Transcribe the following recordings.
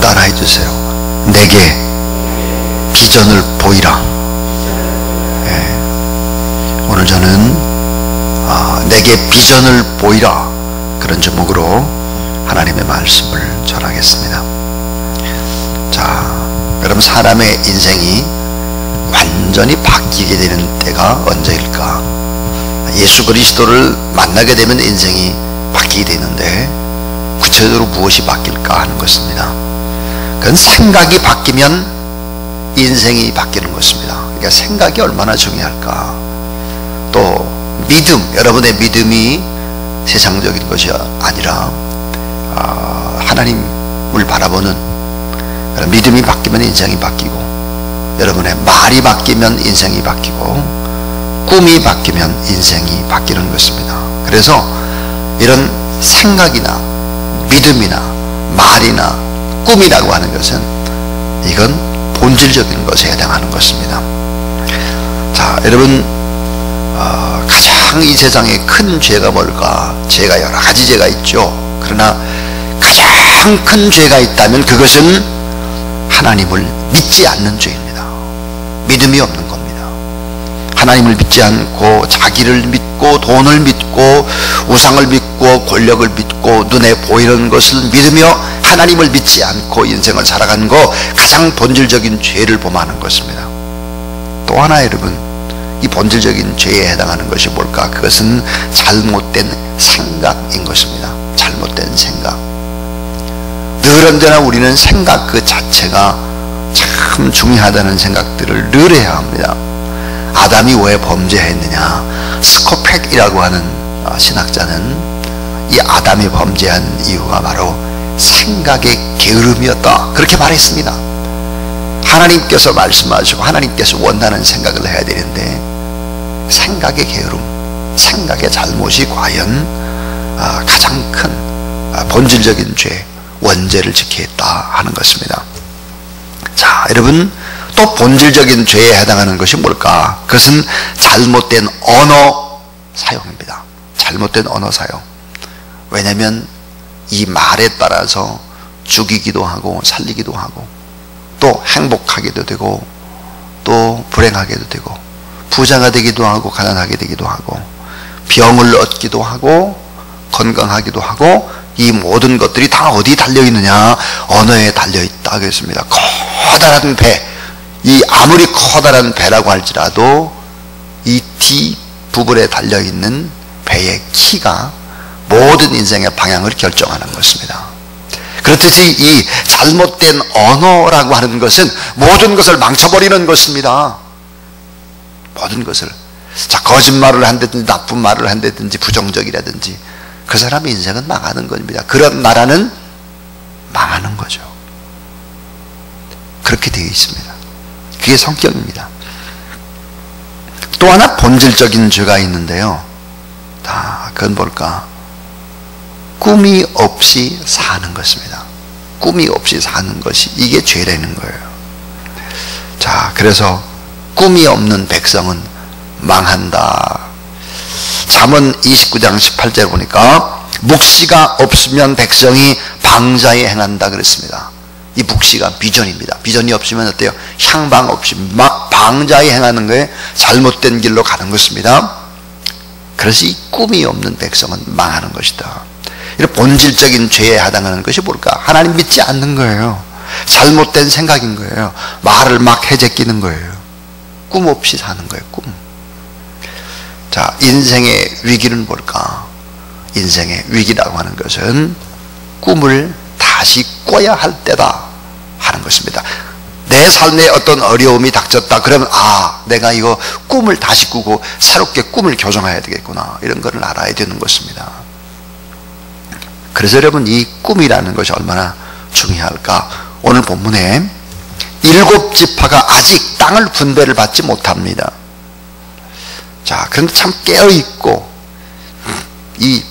따라해 주세요. 내게 비전을 보이라. 오늘 저는 내게 비전을 보이라, 그런 제목으로 하나님의 말씀을 전하겠습니다. 자, 여러분, 사람의 인생이 완전히 바뀌게 되는 때가 언제일까? 예수 그리스도를 만나게 되면 인생이 바뀌게 되는데, 구체적으로 무엇이 바뀔까 하는 것입니다. 그건 생각이 바뀌면 인생이 바뀌는 것입니다. 그러니까 생각이 얼마나 중요할까? 또 믿음, 여러분의 믿음이 세상적인 것이 아니라 하나님을 바라보는 그런 믿음이 바뀌면 인생이 바뀌고, 여러분의 말이 바뀌면 인생이 바뀌고, 꿈이 바뀌면 인생이 바뀌는 것입니다. 그래서 이런 생각이나 믿음이나 말이나 꿈이라고 하는 것은 이건 본질적인 것에 해당하는 것입니다. 자, 여러분, 가장 이 세상에 큰 죄가 뭘까? 죄가 여러 가지 죄가 있죠. 그러나 가장 큰 죄가 있다면 그것은 하나님을 믿지 않는 죄입니다. 믿음이 없는 겁니다. 하나님을 믿지 않고 자기를 믿고 돈을 믿고 우상을 믿고 권력을 믿고 눈에 보이는 것을 믿으며 하나님을 믿지 않고 인생을 살아가는 거, 가장 본질적인 죄를 범하는 것입니다. 또 하나, 여러분, 이 본질적인 죄에 해당하는 것이 뭘까? 그것은 잘못된 생각인 것입니다. 잘못된 생각. 늘 언제나 우리는 생각 그 자체가 참 중요하다는 생각들을 늘 해야 합니다. 아담이 왜 범죄했느냐? 스코펙이라고 하는 신학자는 이 아담이 범죄한 이유가 바로 생각의 게으름이었다, 그렇게 말했습니다. 하나님께서 말씀하시고 하나님께서 원하는 생각을 해야 되는데 생각의 게으름, 생각의 잘못이 과연 가장 큰 본질적인 죄, 원죄를 짓게 했다 하는 것입니다. 자, 여러분, 또 본질적인 죄에 해당하는 것이 뭘까? 그것은 잘못된 언어 사용입니다. 잘못된 언어 사용. 왜냐하면 이 말에 따라서 죽이기도 하고 살리기도 하고, 또 행복하게도 되고 또 불행하게도 되고, 부자가 되기도 하고 가난하게 되기도 하고, 병을 얻기도 하고 건강하기도 하고, 이 모든 것들이 다 어디 달려있느냐? 언어에 달려있다 그랬습니다. 커다란 배, 이 아무리 커다란 배라고 할지라도 이 뒷부분에 달려있는 배의 키가 모든 인생의 방향을 결정하는 것입니다. 그렇듯이 이 잘못된 언어라고 하는 것은 모든 것을 망쳐버리는 것입니다. 모든 것을. 자, 거짓말을 한다든지 나쁜 말을 한다든지 부정적이라든지 그 사람의 인생은 망하는 겁니다. 그런 나라는 망하는 거죠. 그렇게 되어 있습니다. 그게 성격입니다. 또 하나 본질적인 죄가 있는데요. 그건 뭘까? 꿈이 없이 사는 것입니다. 꿈이 없이 사는 것이, 이게 죄라는 거예요. 자, 그래서 꿈이 없는 백성은 망한다. 잠언 29장 18절 보니까 묵시가 없으면 백성이 방자에 행한다 그랬습니다. 이 묵시가 비전입니다. 비전이 없으면 어때요? 향방 없이 방자에 행하는 거에 잘못된 길로 가는 것입니다. 그래서 이 꿈이 없는 백성은 망하는 것이다. 이런 본질적인 죄에 해당하는 것이 뭘까? 하나님 믿지 않는 거예요. 잘못된 생각인 거예요. 말을 막 해제끼는 거예요. 꿈 없이 사는 거예요. 꿈. 자, 인생의 위기는 뭘까? 인생의 위기라고 하는 것은 꿈을 다시 꿔야 할 때다 하는 것입니다. 내 삶에 어떤 어려움이 닥쳤다 그러면 내가 이거 꿈을 다시 꾸고 새롭게 꿈을 교정해야 되겠구나, 이런 것을 알아야 되는 것입니다. 그래서 여러분, 이 꿈이라는 것이 얼마나 중요할까? 오늘 본문에 7지파가 아직 땅을 분배를 받지 못합니다. 자, 그런데 참 깨어있고 이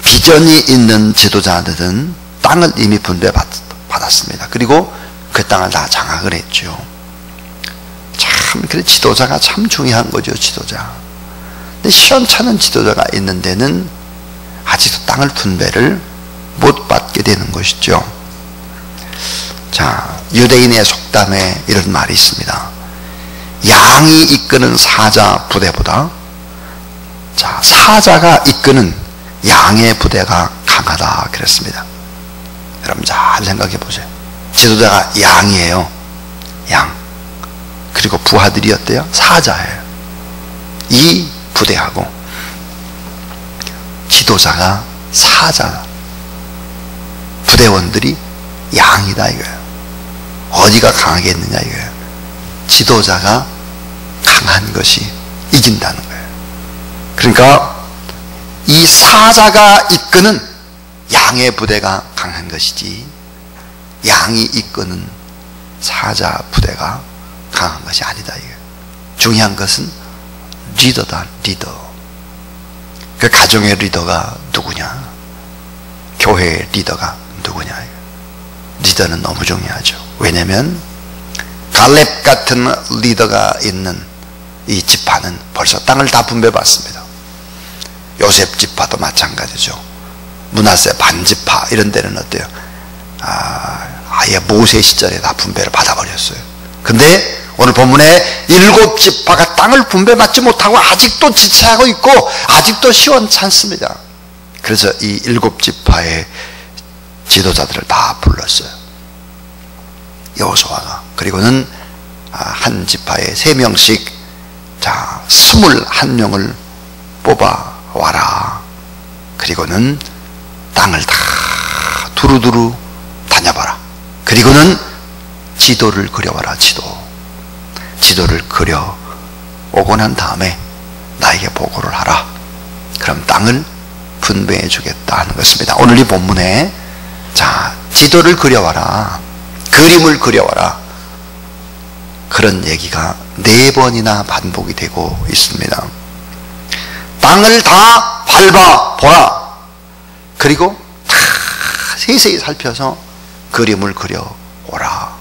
비전이 있는 지도자들은 땅을 이미 분배받았습니다. 그리고 그 땅을 다 장악을 했죠. 참, 그래, 지도자가 참 중요한 거죠, 지도자. 근데 시원찮은 지도자가 있는 데는 아직도 땅을 분배를 못 받게 되는 것이죠. 자, 유대인의 속담에 이런 말이 있습니다. 양이 이끄는 사자 부대보다 자, 사자가 이끄는 양의 부대가 강하다 그랬습니다. 여러분 잘 생각해 보세요. 지도자가 양이에요. 양. 그리고 부하들이 어때요? 사자예요. 이 부대하고 지도자가 사자, 부대원들이 양이다 이거예요. 어디가 강하겠느냐 이거예요. 지도자가 강한 것이 이긴다는 거예요. 그러니까 이 사자가 이끄는 양의 부대가 강한 것이지 양이 이끄는 사자 부대가 강한 것이 아니다 이거예요. 중요한 것은 리더다. 리더. 그 가정의 리더가 누구냐, 교회의 리더가 누구냐. 리더는 너무 중요하죠. 왜냐하면 갈렙 같은 리더가 있는 이 지파는 벌써 땅을 다 분배받습니다. 요셉 지파도 마찬가지죠. 므낫세 반지파 이런 데는 어때요? 아예 모세 시절에 다 분배를 받아버렸어요. 근데 오늘 본문에 7지파가 땅을 분배받지 못하고 아직도 지체하고 있고 아직도 시원찮습니다. 그래서 이 7지파의 지도자들을 다 불렀어요. 여호수아가. 그리고는 한 지파에 3명씩 자 21명을 뽑아와라. 그리고는 땅을 다 두루두루 다녀봐라. 그리고는 지도를 그려와라. 지도를 그려 오고 난 다음에 나에게 보고를 하라. 그럼 땅을 분배해 주겠다 하는 것입니다. 오늘 이 본문에 자 지도를 그려와라, 그림을 그려와라, 그런 얘기가 4번이나 반복이 되고 있습니다. 땅을 다 밟아보라. 그리고 다 세세히 살펴서 그림을 그려오라,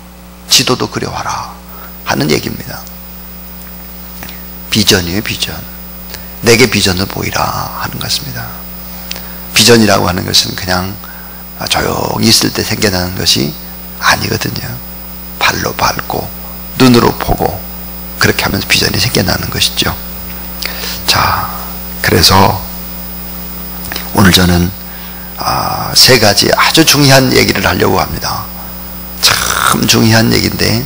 지도도 그려와라 하는 얘기입니다. 비전이에요. 비전. 내게 비전을 보이라 하는 것입니다. 비전이라고 하는 것은 그냥 조용히 있을 때 생겨나는 것이 아니거든요. 발로 밟고 눈으로 보고 그렇게 하면서 비전이 생겨나는 것이죠. 자, 그래서 오늘 저는 3가지 아주 중요한 얘기를 하려고 합니다. 참 중요한 얘기인데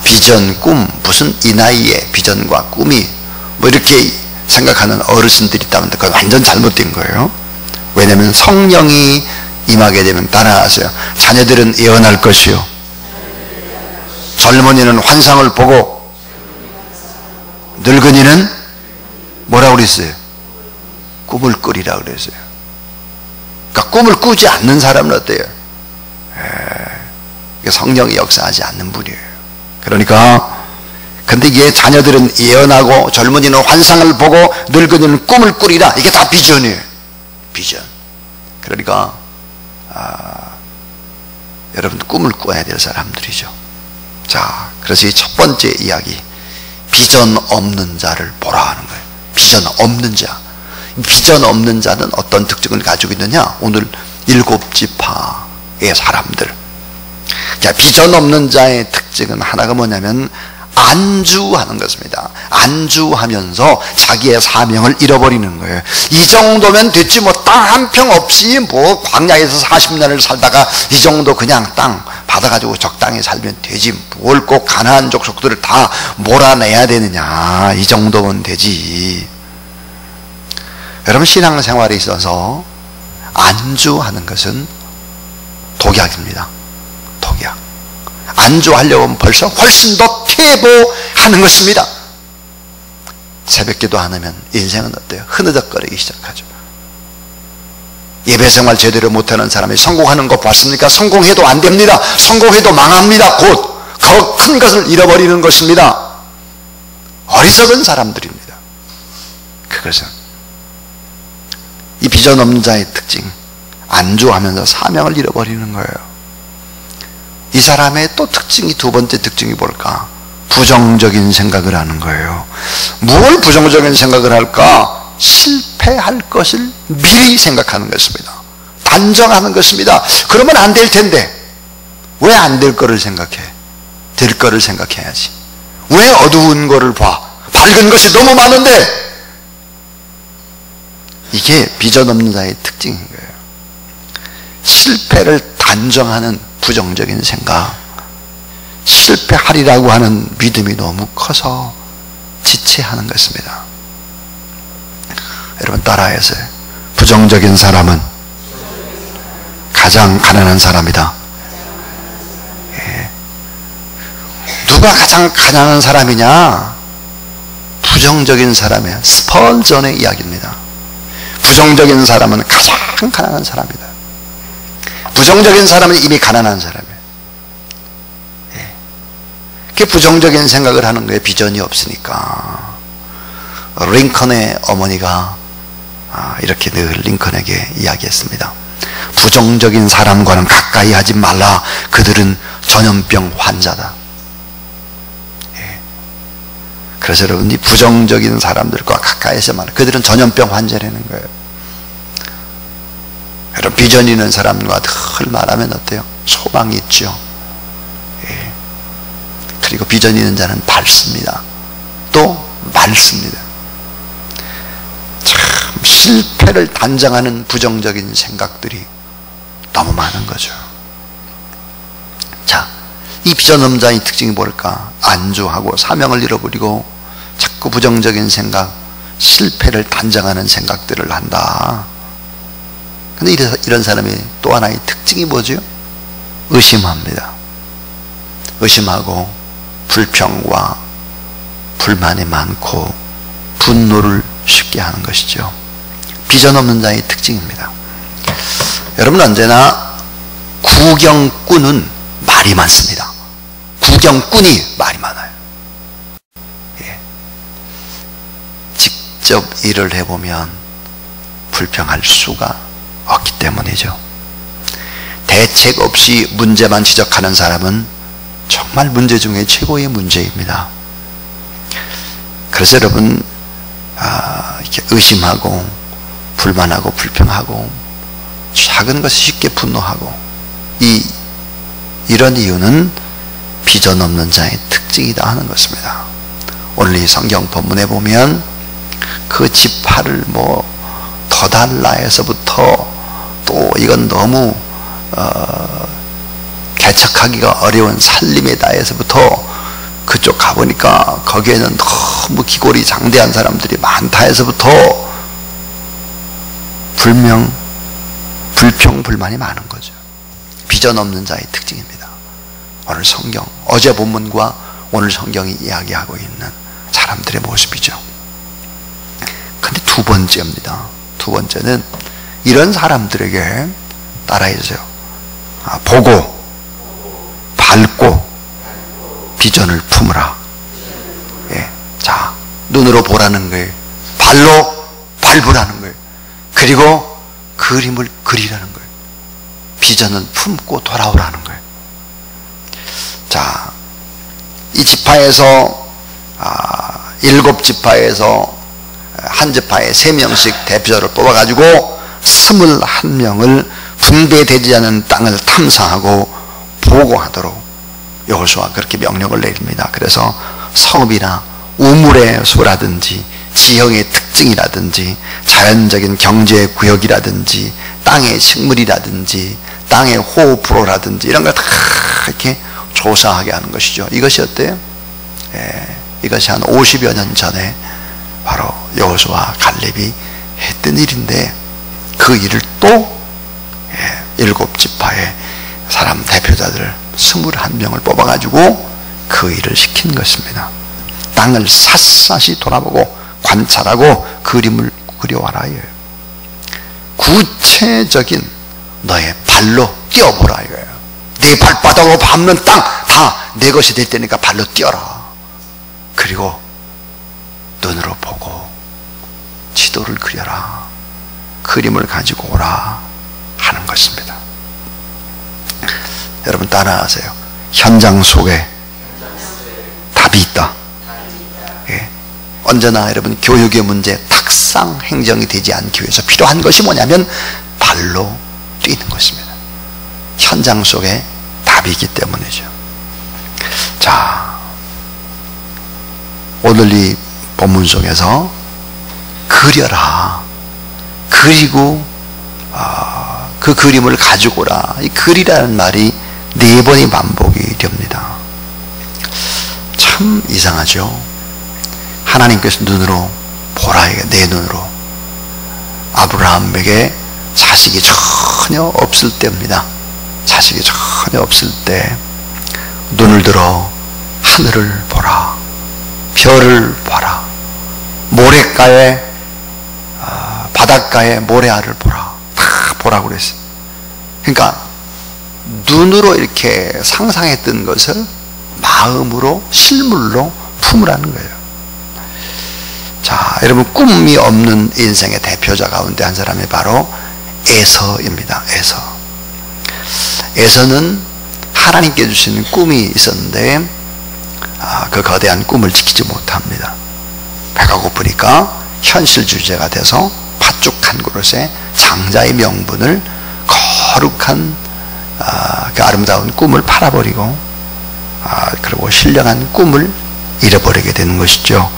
비전, 꿈, 무슨 이 나이에 비전과 꿈이 뭐 이렇게 생각하는 어르신들이 있다면 그건 완전 잘못된 거예요. 왜냐하면 성령이 임하게 되면 따라하세요. 자녀들은 예언할 것이요, 젊은이는 환상을 보고, 늙은이는 뭐라고 그랬어요? 꿈을 꾸리라 그랬어요. 그러니까 꿈을 꾸지 않는 사람은 어때요? 성령이 역사하지 않는 분이에요. 그러니까 근데 이게 자녀들은 예언하고 젊은이는 환상을 보고 늙은이는 꿈을 꾸리라. 이게 다 비전이에요. 비전. 그러니까 여러분 꿈을 꿔야 될 사람들이죠. 자, 그래서 이 첫 번째 이야기, 비전 없는 자를 보라 하는 거예요. 비전 없는 자. 비전 없는 자는 어떤 특징을 가지고 있느냐? 오늘 7지파의 사람들. 자, 비전 없는 자의 특징은 하나가 뭐냐면 안주하는 것입니다. 안주하면서 자기의 사명을 잃어버리는 거예요. 이 정도면 됐지 뭐 땅 한 평 없이 뭐 광야에서 40년을 살다가 이 정도 그냥 땅 받아가지고 적당히 살면 되지 뭘 꼭 가나안 족속들을 다 몰아내야 되느냐. 이 정도면 되지. 여러분 신앙생활에 있어서 안주하는 것은 독약입니다. 독약. 안주하려고 하면 벌써 훨씬 더 퇴보하는 것입니다. 새벽기도 안 하면 인생은 어때요? 흐느적거리기 시작하죠. 예배생활 제대로 못하는 사람이 성공하는 거 봤습니까? 성공해도 안 됩니다. 성공해도 망합니다. 곧 더 큰 것을 잃어버리는 것입니다. 어리석은 사람들입니다. 그것은 이 비전 없는 자의 특징, 안주하면서 사명을 잃어버리는 거예요. 이 사람의 또 특징이, 두 번째 특징이 뭘까? 부정적인 생각을 하는 거예요. 뭘 부정적인 생각을 할까? 실패할 것을 미리 생각하는 것입니다. 단정하는 것입니다. 그러면 안 될 텐데, 왜 안 될 거를 생각해? 될 거를 생각해야지. 왜 어두운 거를 봐? 밝은 것이 너무 많은데. 이게 비전 없는 자의 특징인 거예요. 실패를 단정하는 부정적인 생각, 실패하리라고 하는 믿음이 너무 커서 지체하는 것입니다. 여러분 따라해서요. 부정적인 사람은 가장 가난한 사람이다. 예. 누가 가장 가난한 사람이냐? 부정적인 사람이야. 스펄전의 이야기입니다. 부정적인 사람은 가장 가난한 사람이다. 부정적인 사람은 이미 가난한 사람이에요. 예. 그 부정적인 생각을 하는 거에 비전이 없으니까. 링컨의 어머니가 이렇게 늘 링컨에게 이야기했습니다. 부정적인 사람과는 가까이 하지 말라. 그들은 전염병 환자다. 예. 그래서 여러분, 이 부정적인 사람들과 가까이 하지 말라. 그들은 전염병 환자라는 거예요. 여러분, 비전 있는 사람과 늘 말하면 어때요? 소망이 있죠. 예. 그리고 비전 있는 자는 밝습니다. 또 맑습니다. 참 실패를 단정하는 부정적인 생각들이 너무 많은 거죠. 자, 이 비전 없는 자의 특징이 뭘까? 안주하고 사명을 잃어버리고 자꾸 부정적인 생각, 실패를 단정하는 생각들을 한다. 근데 이런 사람이 또 하나의 특징이 뭐죠? 의심합니다. 의심하고 불평과 불만이 많고 분노를 쉽게 하는 것이죠. 비전 없는 자의 특징입니다. 여러분, 언제나 구경꾼은 말이 많습니다. 구경꾼이 말이 많아요. 예. 직접 일을 해보면 불평할 수가 없기 때문이죠. 대책 없이 문제만 지적하는 사람은 정말 문제 중에 최고의 문제입니다. 그래서 여러분, 이렇게 의심하고 불만하고 불평하고 작은 것에 쉽게 분노하고 이런 이유는 비전 없는 자의 특징이다 하는 것입니다. 오늘 이 성경 본문에 보면 그 지파를 더 달라 해서부터 또 이건 너무 개척하기가 어려운 살림에다 해서부터 그쪽 가보니까 거기에는 너무 기골이 장대한 사람들이 많다 해서부터 불평, 불만이 많은 거죠. 비전 없는 자의 특징입니다. 오늘 성경, 어제 본문과 오늘 성경이 이야기하고 있는 사람들의 모습이죠. 근데 두 번째입니다. 두 번째는 이런 사람들에게 따라해주세요. 보고, 밟고, 비전을 품으라. 예. 자, 눈으로 보라는 거예요. 발로 밟으라는 거예요. 그리고 그림을 그리라는 거예요. 비전을 품고 돌아오라는 거예요. 자, 이 지파에서 7지파에서 한 지파에 3명씩 대표자를 뽑아가지고 21명을 분배되지 않은 땅을 탐사하고 보고하도록 여호수아가 그렇게 명령을 내립니다. 그래서 성읍이나 우물의 수라든지 지형의 특징이라든지 자연적인 경제구역이라든지 땅의 식물이라든지 땅의 호흡프로라든지 이런 걸 다 이렇게 조사하게 하는 것이죠. 이것이 어때요? 이것이 한 50여 년 전에 바로 여호수아 갈렙이 했던 일인데 그 일을 또 7지파의 사람 대표자들 21명을 뽑아가지고 그 일을 시킨 것입니다. 땅을 샅샅이 돌아보고 관찰하고 그림을 그려와라. 구체적인 너의 발로 뛰어보라 이거예요. 네 발바닥으로 밟는 땅 다 내 것이 될 테니까 발로 뛰어라. 그리고 눈으로 보고 지도를 그려라. 그림을 가지고 오라 하는 것입니다. 여러분 따라하세요. 현장 속에 답이 있다. 예. 언제나 여러분 교육의 문제 탁상 행정이 되지 않기 위해서 필요한 것이 뭐냐면 발로 뛰는 것입니다. 현장 속에 답이 답이기 때문이죠. 자, 오늘 이 본문 속에서 그려라, 그리고 그 그림을 가지고 오라, 이 그리라는 말이 4번이 반복이 됩니다. 참 이상하죠. 하나님께서 눈으로 보라, 내 눈으로. 아브라함에게 자식이 전혀 없을 때입니다. 자식이 전혀 없을 때 눈을 들어 하늘을 보라, 별을 봐라, 모래가에 바닷가에 모래알을 보라, 다 보라고 그랬어요. 그러니까 눈으로 이렇게 상상했던 것을 마음으로, 실물로 품으라는 거예요. 자, 여러분, 꿈이 없는 인생의 대표자 가운데 한 사람이 바로 에서입니다. 에서는 하나님께 주신 꿈이 있었는데 그 거대한 꿈을 지키지 못합니다. 배가 고프니까 현실주의자가 돼서 팥죽한 그릇에 장자의 명분을, 거룩한 그 아름다운 꿈을 팔아버리고 그리고 신령한 꿈을 잃어버리게 되는 것이죠.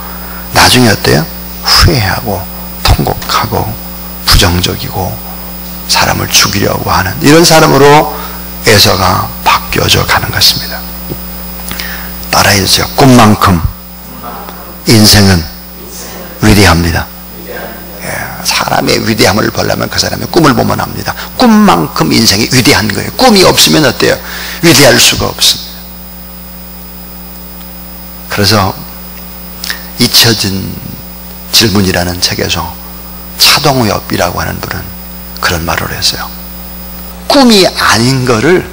나중에 어때요? 후회하고 통곡하고 부정적이고 사람을 죽이려고 하는 이런 사람으로 에서가 바뀌어져 가는 것입니다. 따라해 주세요. 꿈만큼 인생은 위대합니다. 사람의 위대함을 보려면 그 사람의 꿈을 보면 합니다. 꿈만큼 인생이 위대한 거예요. 꿈이 없으면 어때요? 위대할 수가 없습니다. 그래서 잊혀진 질문이라는 책에서 차동엽이라고 하는 분은 그런 말을 했어요. 꿈이 아닌 거를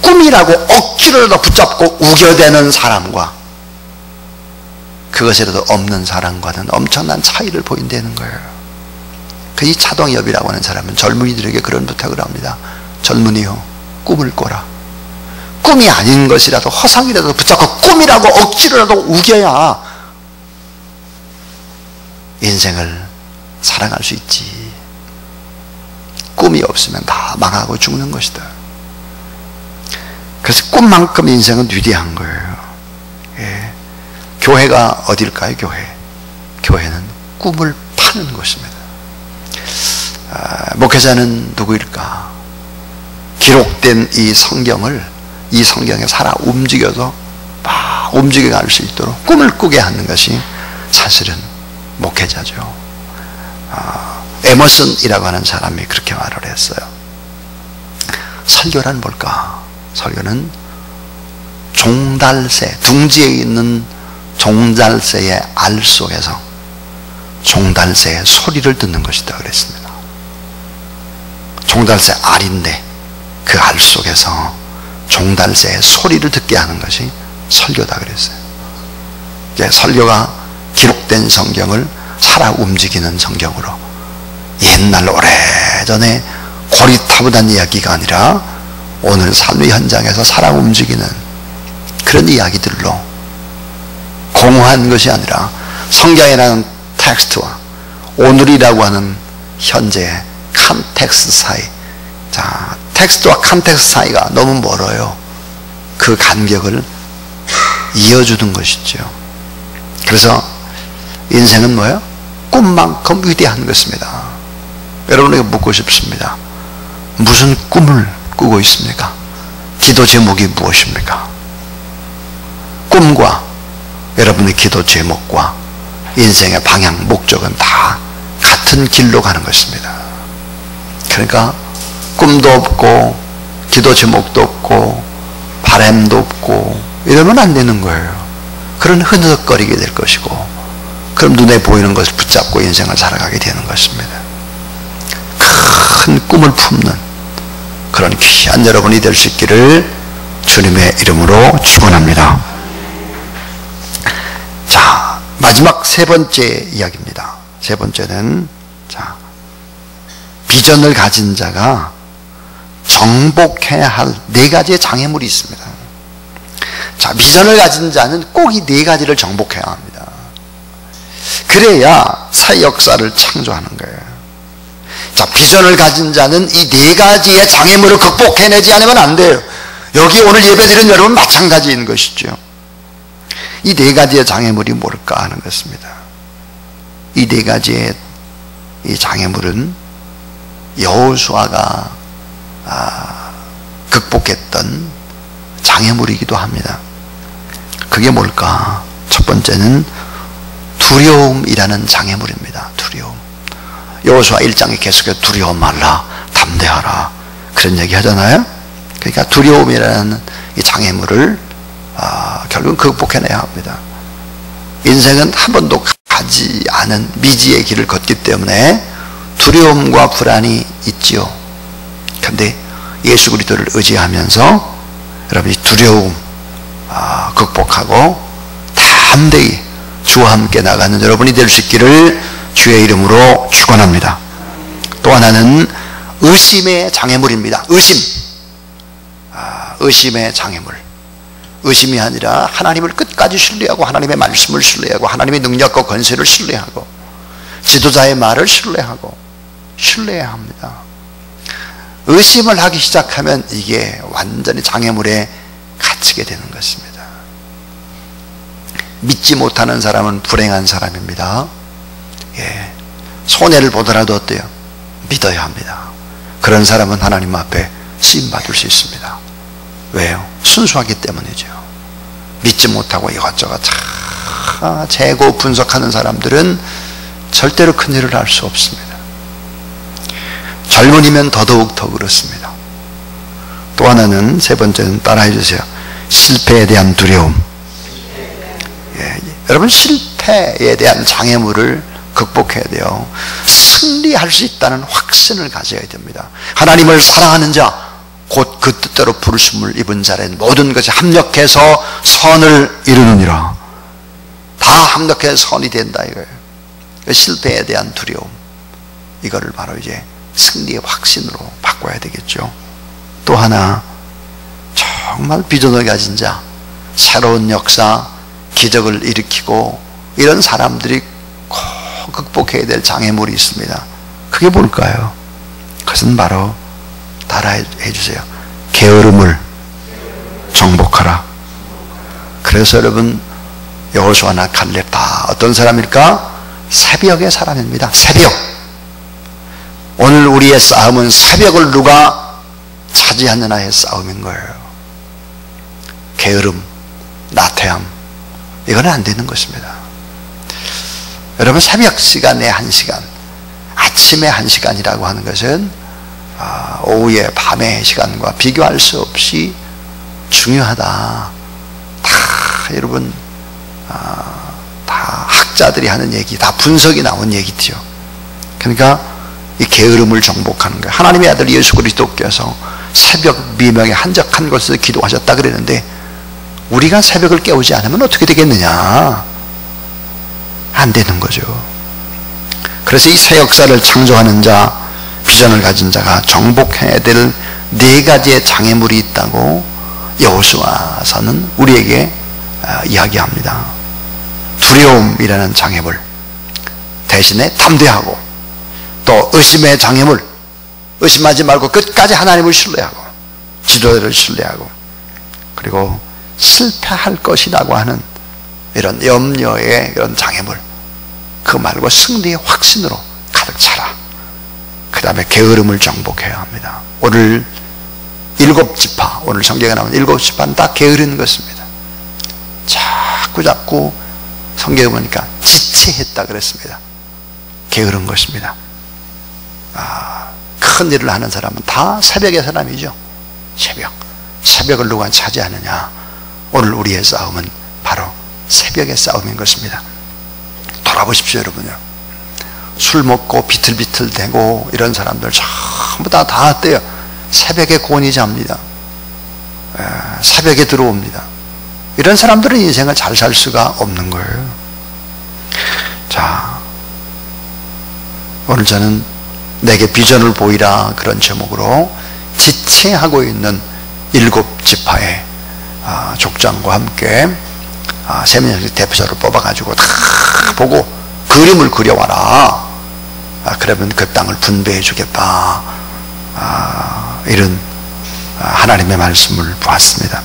꿈이라고 억지로라도 붙잡고 우겨대는 사람과 그것이라도 없는 사람과는 엄청난 차이를 보인다는 거예요. 이 차동엽이라고 하는 사람은 젊은이들에게 그런 부탁을 합니다. 젊은이요, 꿈을 꿔라. 꿈이 아닌 것이라도, 허상이라도 붙잡고 꿈이라고 억지로라도 우겨야 인생을 살아갈 수 있지. 꿈이 없으면 다 망하고 죽는 것이다. 그래서 꿈만큼 인생은 위대한 거예요. 예. 교회가 어딜까요? 교회는 꿈을 파는 곳입니다. 목회자는 누구일까? 기록된 이 성경에 살아 움직여서 막 움직여갈 수 있도록 꿈을 꾸게 하는 것이 사실은 목회자죠. 에머슨이라고 하는 사람이 그렇게 말을 했어요. 설교란 뭘까? 설교는 종달새, 둥지에 있는 종달새의 알 속에서 종달새의 소리를 듣는 것이다 그랬습니다. 종달새 알인데 그 알 속에서 종달새의 소리를 듣게 하는 것이 설교다 그랬어요. 설교가 기록된 성경을 살아 움직이는 성경으로, 옛날 오래전에 고리타분한 이야기가 아니라 오늘 삶의 현장에서 살아 움직이는 그런 이야기들로, 공허한 것이 아니라 성경이라는 텍스트와 오늘이라고 하는 현재의 컨텍스트 사이, 자, 텍스트와 컨텍스트 사이가 너무 멀어요. 그 간격을 이어주는 것이죠. 그래서 인생은 뭐예요? 꿈만큼 위대한 것입니다. 여러분에게 묻고 싶습니다. 무슨 꿈을 꾸고 있습니까? 기도 제목이 무엇입니까? 꿈과 여러분의 기도 제목과 인생의 방향, 목적은 다 같은 길로 가는 것입니다. 그러니까 꿈도 없고 기도 제목도 없고 바람도 없고 이러면 안 되는 거예요. 그런 흐느적거리게 될 것이고, 그럼 눈에 보이는 것을 붙잡고 인생을 살아가게 되는 것입니다. 큰 꿈을 품는 그런 귀한 여러분이 될 수 있기를 주님의 이름으로 축원합니다. 자, 마지막 세 번째 이야기입니다. 세 번째는, 자, 비전을 가진 자가 정복해야 할 4가지의 장애물이 있습니다. 자, 비전을 가진 자는 꼭 이 4가지를 정복해야 합니다. 그래야 사회 역사를 창조하는 거예요. 자, 비전을 가진 자는 이 4가지의 장애물을 극복해내지 않으면 안 돼요. 여기 오늘 예배드린 여러분 마찬가지인 것이죠. 이 네 가지의 장애물이 뭘까 하는 것입니다. 이 네 가지의 이 장애물은 여호수아가 극복했던 장애물이기도 합니다. 그게 뭘까? 첫 번째는 두려움이라는 장애물입니다. 두려움. 여호수아 1장에 계속해서 두려움 말라, 담대하라, 그런 얘기 하잖아요. 그러니까 두려움이라는 이 장애물을 결국은 극복해내야 합니다. 인생은 한 번도 가지 않은 미지의 길을 걷기 때문에 두려움과 불안이 있지요. 그런데 예수 그리스도를 의지하면서 여러분이 두려움 극복하고 담대히 주와 함께 나가는 여러분이 될 수 있기를 주의 이름으로 축원합니다. 또 하나는 의심의 장애물입니다. 의심의 장애물. 의심이 아니라 하나님을 끝까지 신뢰하고 하나님의 말씀을 신뢰하고 하나님의 능력과 권세를 신뢰하고 지도자의 말을 신뢰해야 합니다. 의심을 하기 시작하면 이게 완전히 장애물에 갇히게 되는 것입니다. 믿지 못하는 사람은 불행한 사람입니다. 예. 손해를 보더라도 어때요? 믿어야 합니다. 그런 사람은 하나님 앞에 쓰임받을 수 있습니다. 왜요? 순수하기 때문이죠. 믿지 못하고 이것저것 재고 분석하는 사람들은 절대로 큰일을 할 수 없습니다. 젊은이면 더더욱 더 그렇습니다. 또 하나는, 세 번째는 따라해 주세요. 실패에 대한 두려움. 예, 여러분, 실패에 대한 장애물을 극복해야 돼요. 승리할 수 있다는 확신을 가져야 됩니다. 하나님을 사랑하는 자, 곧 그 뜻대로 부르심을 입은 자는 모든 것이 합력해서 선을 이루느니라. 다 합력해서 선이 된다 이거예요. 실패에 대한 두려움, 이거를 바로 이제 승리의 확신으로 바꿔야 되겠죠. 또 하나, 정말 비전을 가진 자, 새로운 역사, 기적을 일으키고 이런 사람들이 꼭 극복해야 될 장애물이 있습니다. 그게 뭘까요? 그것은 바로 따라해 주세요. 게으름을 정복하라. 그래서 여러분, 여호수아나 갈렙 다 어떤 사람일까? 새벽의 사람입니다. 새벽. 오늘 우리의 싸움은 새벽을 누가 차지하느냐의 싸움인 거예요. 게으름, 나태함, 이건 안 되는 것입니다. 여러분, 새벽 시간에 1시간, 아침에 1시간이라고 하는 것은 오후에 밤의 시간과 비교할 수 없이 중요하다. 다 여러분, 다 학자들이 하는 얘기, 다 분석이 나온 얘기죠. 그러니까 이 게으름을 정복하는 거예요. 하나님의 아들 예수 그리스도께서 새벽 미명에 한적한 곳에서 기도하셨다 그랬는데, 우리가 새벽을 깨우지 않으면 어떻게 되겠느냐? 안 되는 거죠. 그래서 이 새 역사를 창조하는 자, 비전을 가진 자가 정복해야 될 4가지의 장애물이 있다고 여호수아서는 우리에게 이야기합니다. 두려움이라는 장애물, 대신에 담대하고, 또 의심의 장애물, 의심하지 말고 끝까지 하나님을 신뢰하고 지도자를 신뢰하고, 그리고 실패할 것이라고 하는 이런 염려의 이런 장애물, 그 말고 승리의 확신으로 가득 차라. 그 다음에 게으름을 정복해야 합니다. 오늘 7지파, 오늘 성경에 나오는 7지파는 다 게으른 것입니다. 자꾸 성경에 보니까 지체했다 그랬습니다. 게으른 것입니다. 큰 일을 하는 사람은 다 새벽의 사람이죠. 새벽을 누가 차지하느냐? 오늘 우리의 싸움은 바로 새벽의 싸움인 것입니다. 돌아보십시오, 여러분요. 술 먹고 비틀비틀 대고 이런 사람들 전부 다 어때요? 새벽에 곤히 잡니다. 새벽에 들어옵니다. 이런 사람들은 인생을 잘 살 수가 없는 거예요. 자, 오늘 저는 내게 비전을 보이라, 그런 제목으로 지체하고 있는 7지파의 족장과 함께 세미나리 대표자를 뽑아가지고 다 보고 그림을 그려와라. 그러면 그 땅을 분배해 주겠다. 이런 하나님의 말씀을 보았습니다.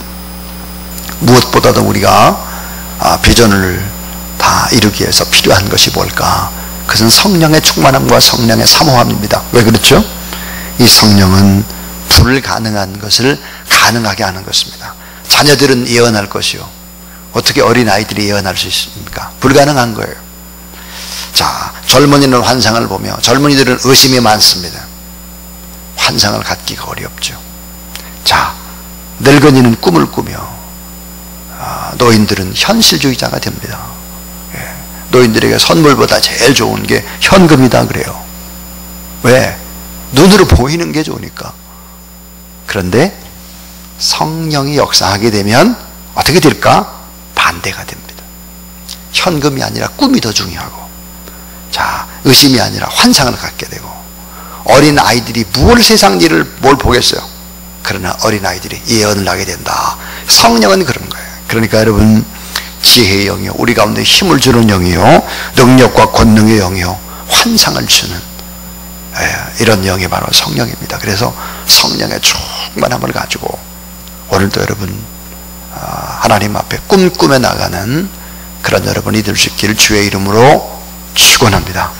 무엇보다도 우리가 비전을 다 이루기 위해서 필요한 것이 뭘까? 그것은 성령의 충만함과 성령의 사모함입니다. 왜 그렇죠? 이 성령은 불가능한 것을 가능하게 하는 것입니다. 자녀들은 예언할 것이요, 어떻게 어린아이들이 예언할 수 있습니까? 불가능한 거예요. 자, 젊은이는 환상을 보며, 젊은이들은 의심이 많습니다. 환상을 갖기가 어렵죠. 자, 늙은이는 꿈을 꾸며, 노인들은 현실주의자가 됩니다. 노인들에게 선물보다 제일 좋은 게 현금이다 그래요. 왜? 눈으로 보이는 게 좋으니까. 그런데 성령이 역사하게 되면 어떻게 될까? 반대가 됩니다. 현금이 아니라 꿈이 더 중요하고, 자, 의심이 아니라 환상을 갖게 되고, 어린 아이들이 세상 일을 뭘 보겠어요? 그러나 어린 아이들이 예언을 하게 된다. 성령은 그런 거예요. 그러니까 여러분, 지혜의 영이요, 우리 가운데 힘을 주는 영이요, 능력과 권능의 영이요, 환상을 주는 이런 영이 바로 성령입니다. 그래서 성령의 충만함을 가지고 오늘도 여러분 하나님 앞에 꿈꾸며 나가는 그런 여러분이 될 수 있기를 주의 이름으로 축원합니다.